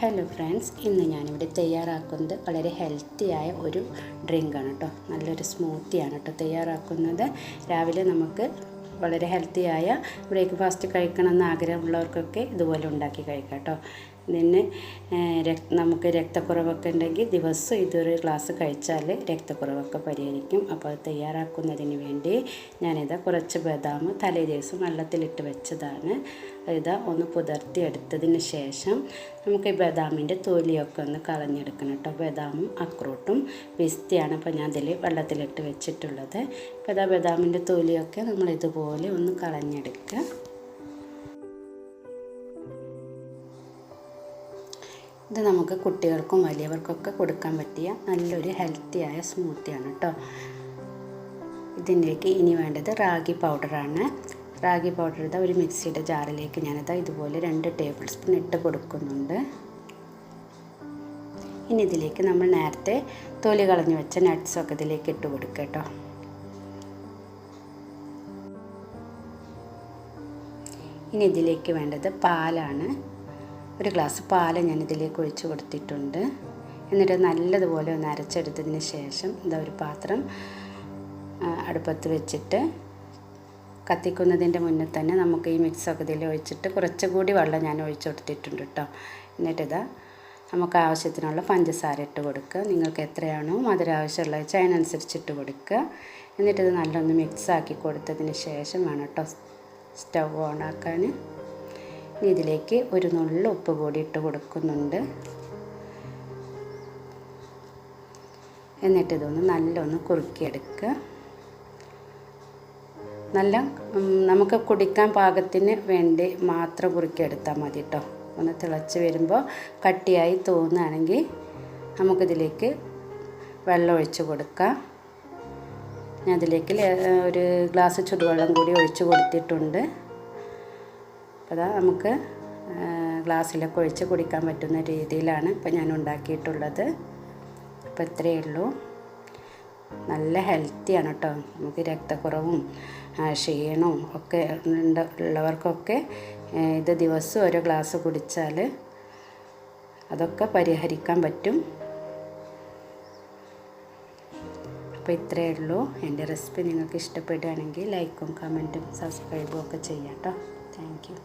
Hello friends, ഇന്ന് ഞാനിവിടെ തയ്യാറാക്കുന്നത് വളരെ ഹെൽത്തിയായ ഒരു ഡ്രിങ്കാണ് കേട്ടോ. നല്ലൊരു സ്മൂത്തിയാണ് കേട്ടോ തയ്യാറാക്കുന്നത്. രാവിലെ നമുക്ക് വളരെ ഹെൽത്തിയായ ബ്രേക്ക്ഫാസ്റ്റ് കഴിക്കണമെന്ന് ആഗ്രഹമുള്ളവർക്കൊക്കെ ഇതുപോലെ ഉണ്ടാക്കി കഴിക്കാം കേട്ടോ. ഇതിന് നമുക്ക് രക്തക്കുറവൊക്കെ ഉണ്ടെങ്കിൽ ദിവസം ഇതൊരു ഗ്ലാസ് കഴിച്ചാൽ രക്തക്കുറവൊക്കെ പരിഹരിക്കും. അപ്പോൾ അത് തയ്യാറാക്കുന്നതിന് വേണ്ടി ഞാനിതാ കുറച്ച് ബദാം തലേ ദിവസം വെള്ളത്തിലിട്ട് വെച്ചതാണ്. ഇതാ ഒന്ന് കുതിർത്തി എടുത്തതിന് ശേഷം നമുക്ക് ഈ ബദാമിൻ്റെ തൊലിയൊക്കെ ഒന്ന് കളഞ്ഞെടുക്കണം കേട്ടോ. ബദാമും അക്രോട്ടും പിസ്തയാണ് ഇപ്പോൾ ഞാൻ ഇതിൽ വെള്ളത്തിലിട്ട് വെച്ചിട്ടുള്ളത്. ഇപ്പോൾ ഇതാ ബദാമിൻ്റെ തൊലിയൊക്കെ നമ്മൾ ഇതുപോലെ ഒന്ന് കളഞ്ഞെടുക്കുക. ഇത് നമുക്ക് കുട്ടികൾക്കും വലിയവർക്കൊക്കെ കൊടുക്കാൻ പറ്റിയ നല്ലൊരു ഹെൽത്തിയായ സ്മൂത്തിയാണ് കേട്ടോ. ഇതിലേക്ക് ഇനി വേണ്ടത് റാഗി പൗഡറാണ്. റാഗി പൗഡർ ഇതാ ഒരു മിക്സിയുടെ ജാറിലേക്ക് ഞാനിതാ ഇതുപോലെ 2 ടേബിൾ സ്പൂൺ ഇട്ട് കൊടുക്കുന്നുണ്ട്. ഇനി ഇതിലേക്ക് നമ്മൾ നേരത്തെ തൊലി കളഞ്ഞു വെച്ച നട്ട്സൊക്കെ ഇതിലേക്ക് ഇട്ട് കൊടുക്കുക കേട്ടോ. ഇനി ഇതിലേക്ക് വേണ്ടത് പാലാണ്. ഒരു ഗ്ലാസ് പാൽ ഞാൻ ഇതിലേക്ക് ഒഴിച്ച് കൊടുത്തിട്ടുണ്ട്. എന്നിട്ട് നല്ലതുപോലെ ഒന്ന് അരച്ചെടുത്തതിന് ശേഷം ഇതാ ഒരു പാത്രം അടുപ്പത്ത് വെച്ചിട്ട് കത്തിക്കുന്നതിൻ്റെ മുന്നേ തന്നെ നമുക്ക് ഈ മിക്സൊക്കെ ഇതിൽ ഒഴിച്ചിട്ട് കുറച്ചുകൂടി വെള്ളം ഞാൻ ഒഴിച്ച് കൊടുത്തിട്ടുണ്ട് കേട്ടോ. എന്നിട്ടിതാ നമുക്ക് ആവശ്യത്തിനുള്ള പഞ്ചസാര ഇട്ട് കൊടുക്കുക. നിങ്ങൾക്ക് എത്രയാണോ മധുരം ആവശ്യമുള്ളത് വെച്ചാൽ അതിനനുസരിച്ചിട്ട് കൊടുക്കുക. എന്നിട്ടിത് നല്ലൊന്ന് മിക്സാക്കി കൊടുത്തതിന് ശേഷം വേണം കേട്ടോ സ്റ്റൗ ഓണാക്കാൻ. ഇനി ഇതിലേക്ക് ഒരു നുള്ളു ഉപ്പ് കൂടി ഇട്ട് കൊടുക്കുന്നുണ്ട്. എന്നിട്ടിതൊന്ന് നല്ലൊന്ന് കുറുക്കിയെടുക്കുക. നല്ല നമുക്ക് കുടിക്കാൻ പാകത്തിന് വേണ്ടി മാത്രം കുറുക്കിയെടുത്താൽ മതി കേട്ടോ. ഒന്ന് തിളച്ച് വരുമ്പോൾ കട്ടിയായി തോന്നുകയാണെങ്കിൽ നമുക്കിതിലേക്ക് വെള്ളം ഒഴിച്ച് കൊടുക്കാം. ഞാൻ അതിലേക്ക് ഒരു ഗ്ലാസ് ചുടുവെള്ളം കൂടി ഒഴിച്ച് കൊടുത്തിട്ടുണ്ട്. അപ്പോൾ അതാ നമുക്ക് ഗ്ലാസ്സിലൊക്കെ ഒഴിച്ച് കുടിക്കാൻ പറ്റുന്ന രീതിയിലാണ് ഇപ്പോൾ ഞാൻ ഉണ്ടാക്കിയിട്ടുള്ളത്. അപ്പോൾ ഇത്രയേ ഉള്ളൂ. നല്ല ഹെൽത്തിയാണ് കേട്ടോ. നമുക്ക് രക്തക്കുറവും ക്ഷീണവും ഒക്കെ ഉള്ളവർക്കൊക്കെ ഇത് ദിവസം ഓരോ ഗ്ലാസ് കുടിച്ചാൽ അതൊക്കെ പരിഹരിക്കാൻ പറ്റും. അപ്പോൾ ഇത്രയേ ഉള്ളൂ. എൻ്റെ റെസിപ്പി നിങ്ങൾക്ക് ഇഷ്ടപ്പെടുകയാണെങ്കിൽ ലൈക്കും കമൻറ്റും സബ്സ്ക്രൈബും ഒക്കെ ചെയ്യാം കേട്ടോ. Thank you.